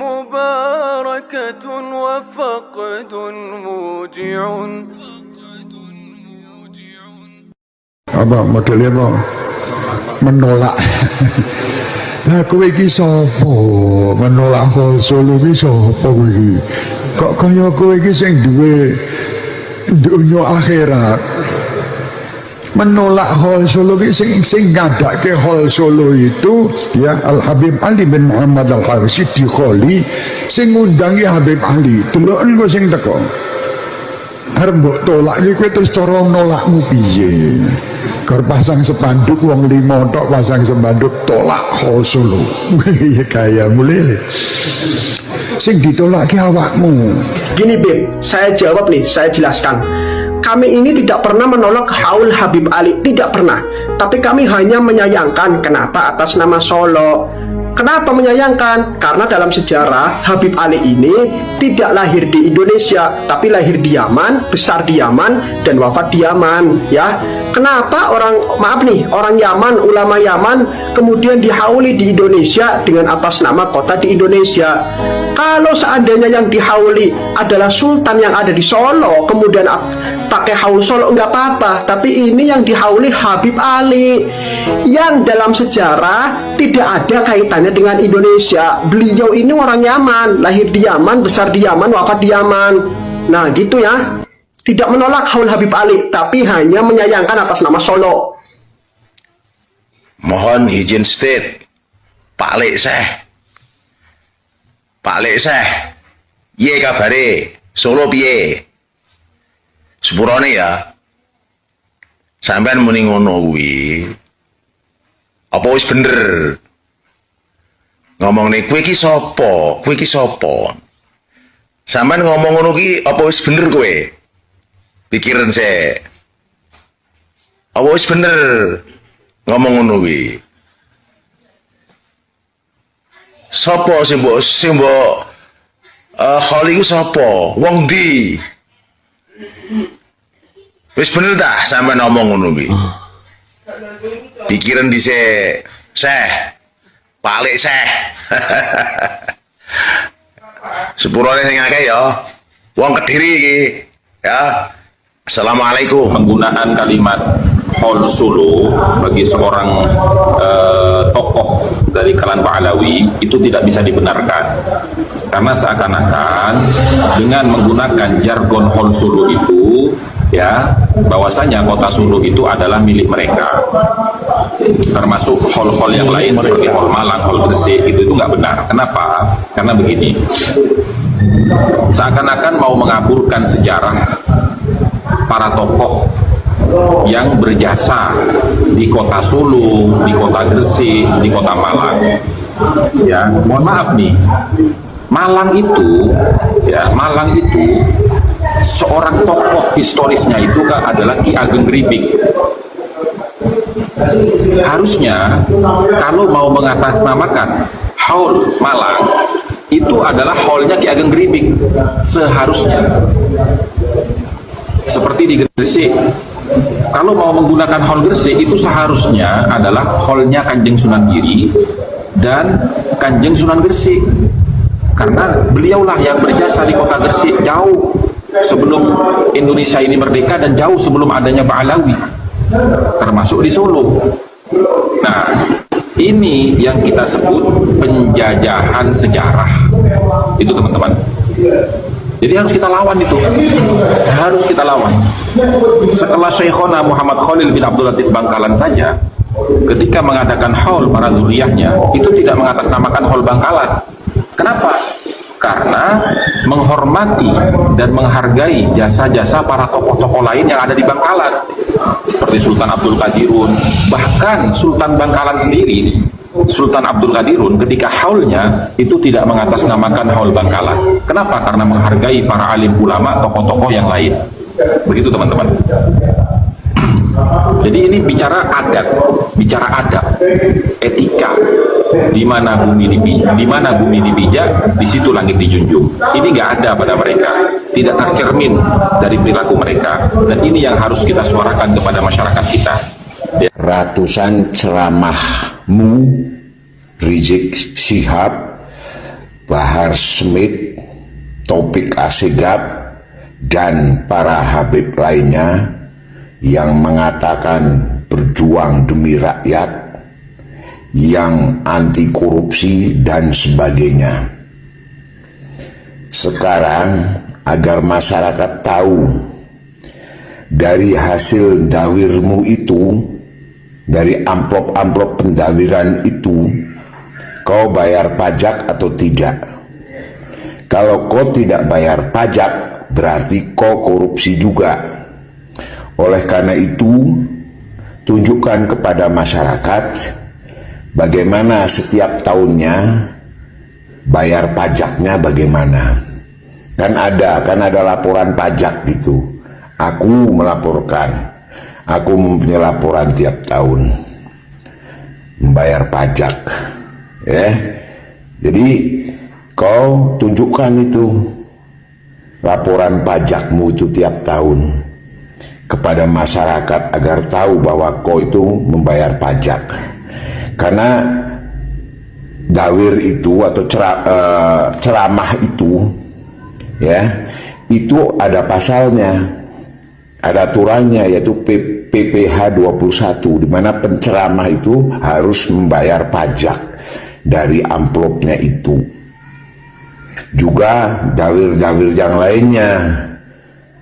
مباركة وفقد موجع. Apa modele apa menolak. Lah kowe iki sapa? Menolak hal Solo iki sapa kowe iki? Kok kaya kowe iki sing duwe dunya akhirat. Menolak hal Solo iki sing ngadake hal Solo itu ya Al Habib Ali bin Muhammad Al Harisi dikholi sing ngundangi Habib Ali. Deloken kok sing teko. Arep mbok tolak iki kowe terus cara nolakmu piye? Kor pasang sepanduk wong limo tok pasang sepanduk tolak hal Solo. Ya kaya mulai. Sing ditolak ki awakmu. Gini Beb, saya jawab nih, saya jelaskan. Kami ini tidak pernah menolak haul Habib Ali, tidak pernah. Tapi kami hanya menyayangkan kenapa atas nama Solo. Kenapa menyayangkan? Karena dalam sejarah Habib Ali ini tidak lahir di Indonesia, tapi lahir di Yaman, besar di Yaman, dan wafat di Yaman. Ya, kenapa orang Yaman, ulama Yaman, kemudian dihauli di Indonesia dengan atas nama kota di Indonesia? Kalau seandainya yang dihauli adalah sultan yang ada di Solo, kemudian pakai haul Solo, enggak apa-apa. Tapi ini yang dihauli Habib Ali, yang dalam sejarah tidak ada kaitannya dengan Indonesia. Beliau ini orang Yaman, lahir di Yaman, besar di Yaman, wafat di Yaman. Nah gitu ya. Tidak menolak haul Habib Ali, tapi hanya menyayangkan atas nama Solo. Mohon izin state, Pak Lek Seh, ye kabare, Solo piye? Sepurane ya, sampean muni ngono kuwi. Apa wis bener? Ngomongne kowe iki sapa? Kowe iki sapa? Sampean ngomong ngono ki apa wis bener kowe? Pikiran se. Apa wis bener ngomong ngono kuwi? Sapa sing mbok kholi ku sapa? Wong ndi? Wis bener dah sampean ngomong ngono kuwi. Pikiran dhisik, Seh. Pak Lek Seh. Sepurane sing akeh ya. Wong Kediri iki, ya. Assalamualaikum. Penggunaan kalimat haul Solo bagi seorang tokoh dari kalangan Pahlawi itu tidak bisa dibenarkan, karena seakan-akan dengan menggunakan jargon haul Solo itu ya bahwasanya kota Solo itu adalah milik mereka, termasuk hall-hall yang lain seperti hall Malang, hall Gresik itu nggak benar. Kenapa? Karena begini, seakan-akan mau mengaburkan sejarah para tokoh yang berjasa di kota Solo, di kota Gresik, di kota Malang. Ya, mohon maaf nih, Malang itu seorang tokoh historisnya itu adalah Ki Ageng Gribik. Harusnya kalau mau mengatasnamakan haul Malang itu adalah haulnya Ki Ageng Gribik, seharusnya. Seperti di Gresik, kalau mau menggunakan haul Gresik itu seharusnya adalah haulnya Kanjeng Sunan Giri dan Kanjeng Sunan Gresik, karena beliaulah yang berjasa di kota Gresik jauh sebelum Indonesia ini merdeka dan jauh sebelum adanya Pahlawi, termasuk di Solo. Nah, ini yang kita sebut penjajahan sejarah, itu teman-teman. Jadi harus kita lawan itu, harus kita lawan. Setelah Syekhona Muhammad Khalil bin Abdul Latif Bangkalan saja, ketika mengadakan haul para zuriyahnya, itu tidak mengatasnamakan haul Bangkalan. Kenapa? Karena menghormati dan menghargai jasa-jasa para tokoh-tokoh lain yang ada di Bangkalan, seperti Sultan Abdul Qadirun. Bahkan Sultan Bangkalan sendiri, Sultan Abdul Qadirun, ketika haulnya itu tidak mengatasnamakan haul Bangkalan. Kenapa? Karena menghargai para alim ulama, tokoh-tokoh yang lain. Begitu teman-teman. Jadi ini bicara adat, etika. Di mana bumi dipijak, di situ langit dijunjung. Ini nggak ada pada mereka, tidak tercermin dari perilaku mereka. Dan ini yang harus kita suarakan kepada masyarakat kita. Ratusan ceramahmu Rizik Syihab Bahar Smith, Taufik Assegaf, dan para Habib lainnya yang mengatakan berjuang demi rakyat, yang anti korupsi dan sebagainya. Sekarang agar masyarakat tahu dari hasil dawirmu itu, dari amplop-amplop pendawiran itu, kau bayar pajak atau tidak. Kalau kau tidak bayar pajak, berarti kau korupsi juga. Oleh karena itu, tunjukkan kepada masyarakat bagaimana setiap tahunnya bayar pajaknya bagaimana. Kan ada laporan pajak gitu. Aku melaporkan, aku mempunyai laporan tiap tahun membayar pajak, ya. Jadi kau tunjukkan itu laporan pajakmu itu tiap tahun kepada masyarakat agar tahu bahwa kau itu membayar pajak. Karena dawir itu atau ceramah itu, ya, itu ada pasalnya, ada aturannya, yaitu PPh 21, di mana penceramah itu harus membayar pajak dari amplopnya itu. Juga dawir-dawir yang lainnya,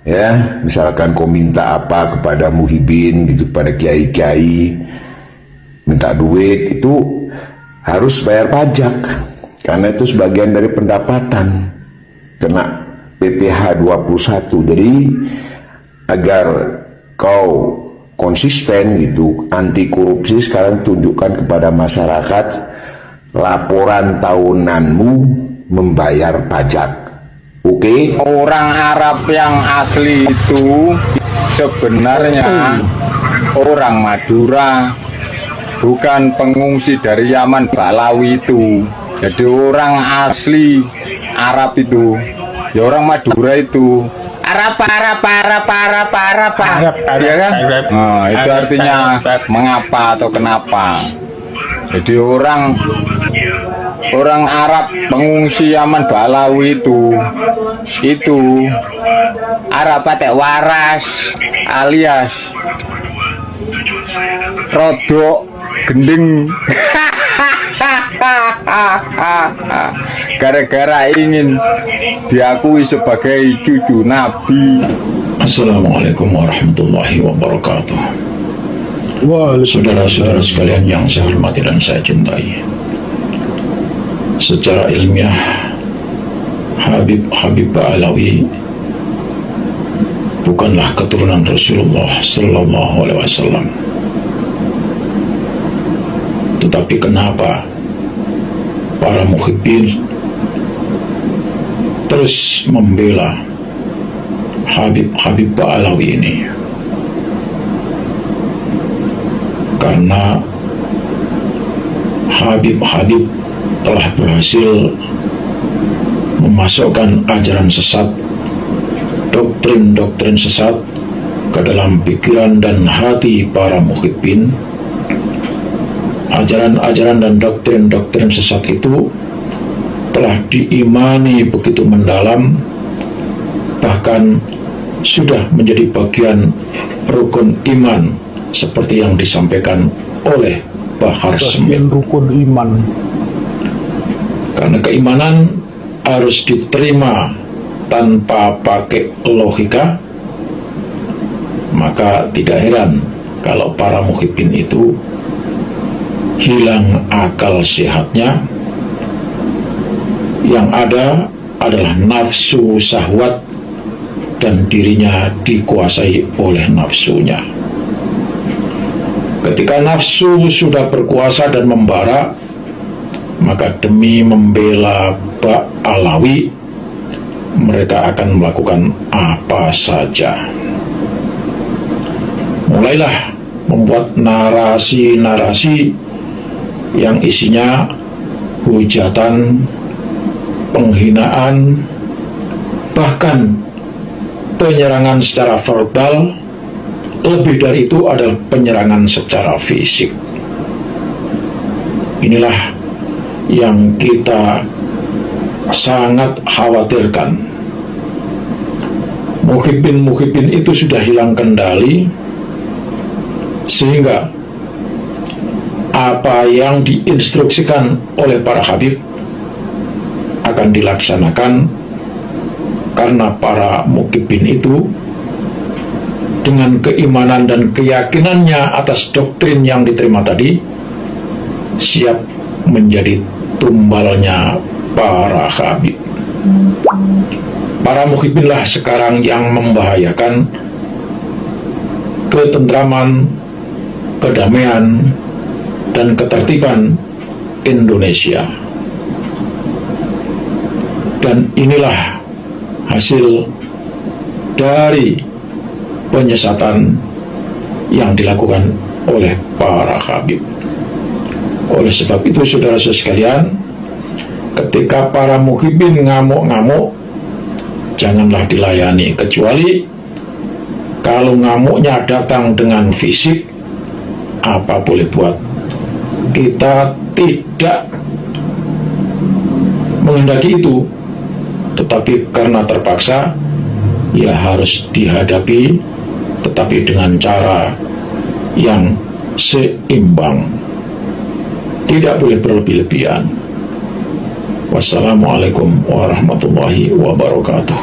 ya, misalkan kau minta apa kepada muhibin gitu, pada kiai-kiai, minta duit, itu harus bayar pajak karena itu sebagian dari pendapatan, kena PPh 21. Jadi agar kau konsisten gitu anti korupsi, sekarang tunjukkan kepada masyarakat laporan tahunanmu membayar pajak. Oke? Orang Arab yang asli itu sebenarnya orang Madura, bukan pengungsi dari Yaman Balawi itu. Jadi orang asli Arab itu, ya orang Madura itu. Arab, ya kan? Nah, itu artinya mengapa atau kenapa. Jadi orang Arab pengungsi Yaman Balawi itu Arab patek waras alias rodok gending. Gara-gara ingin diakui sebagai cucu Nabi. Assalamualaikum warahmatullahi wabarakatuh. Saudara-saudara sekalian yang saya hormati dan saya cintai, secara ilmiah Habib Ba'alawi bukanlah keturunan Rasulullah Sallallahu Alaihi Wasallam. Tetapi kenapa para muhibbin terus membela Habib Ba'alawi ini? Karena Habib telah berhasil memasukkan ajaran sesat, doktrin-doktrin sesat ke dalam pikiran dan hati para muhibbin. Ajaran-ajaran dan doktrin-doktrin sesat itu telah diimani begitu mendalam, bahkan sudah menjadi bagian rukun iman, seperti yang disampaikan oleh Bahar Smith. Rukun iman. Karena keimanan harus diterima tanpa pakai logika, maka tidak heran kalau para muhibbin itu hilang akal sehatnya. Yang ada adalah nafsu syahwat dan dirinya dikuasai oleh nafsunya. Ketika nafsu sudah berkuasa dan membara, maka demi membela Ba'alawi, mereka akan melakukan apa saja. Mulailah membuat narasi-narasi yang isinya hujatan, penghinaan, bahkan penyerangan secara verbal. Lebih dari itu adalah penyerangan secara fisik. Inilah yang kita sangat khawatirkan. Muhibin itu sudah hilang kendali, sehingga apa yang diinstruksikan oleh para habib akan dilaksanakan, karena para muhibin itu dengan keimanan dan keyakinannya atas doktrin yang diterima tadi siap menjadi tumbalnya para habib. Para muhibinlah sekarang yang membahayakan ketentraman, kedamaian, dan ketertiban Indonesia. Dan inilah hasil dari penyesatan yang dilakukan oleh para habib. Oleh sebab itu, saudara-saudara sekalian, ketika para muhibin ngamuk-ngamuk, janganlah dilayani, kecuali kalau ngamuknya datang dengan fisik, apa boleh buat. Kita tidak menghendaki itu, tetapi karena terpaksa, ya harus dihadapi, tetapi dengan cara yang seimbang. Tidak boleh berlebih-lebihan. Wassalamualaikum warahmatullahi wabarakatuh.